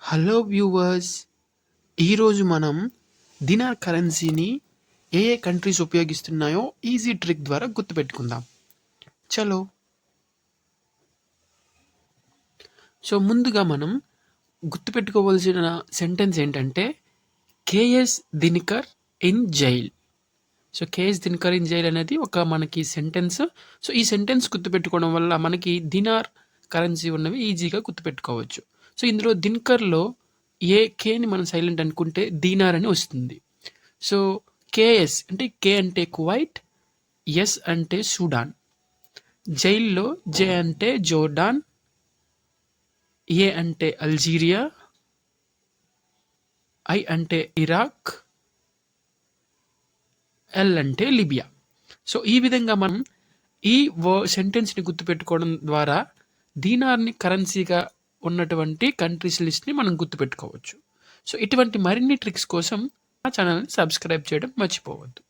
Hello viewers, ఈరోజు మనం dinar కరెన్సీని ఏ ఏ కంట్రీస్ ఉపయోగిస్తున్నాయో ఈజీ ట్రిక్ ద్వారా గుర్తుపెట్టుకుందాం. చలో. సో ముందుగా మనం గుర్తుపెట్టుకోవాల్సిన సెంటెన్స్ ఏంటంటే KS Dinakar in jail. So KS Dinakar in jail అనేది ఒక మనకి సెంటెన్స్. సో ఈ సెంటెన్స్ గుర్తుపెట్టుకోవడం వల్ల మనకి దినార్ కరెన్సీ ఉన్నవి ఈజీగా గుర్తుపెట్టుకోవచ్చు. సో ఇందులో దినకర్లో కేని మనం సైలెంట్ అనుకుంటే దీనార్ అని వస్తుంది. సో కేఎస్ అంటే కే అంటే కువైట్, ఎస్ అంటే సూడాన్, జైల్లో జే అంటే జోర్డాన్, ఏ అంటే అల్జీరియా, ఐ అంటే ఇరాక్, ఎల్ అంటే లిబియా. సో ఈ విధంగా మనం ఈ సెంటెన్స్ని గుర్తుపెట్టుకోవడం ద్వారా దీనార్ని కరెన్సీగా ఉన్నటువంటి కంట్రీస్ లిస్ట్ని మనం గుర్తుపెట్టుకోవచ్చు. సో ఇటువంటి మరిన్ని ట్రిక్స్ కోసం మా ఛానల్ని సబ్స్క్రైబ్ చేయడం మర్చిపోవద్దు.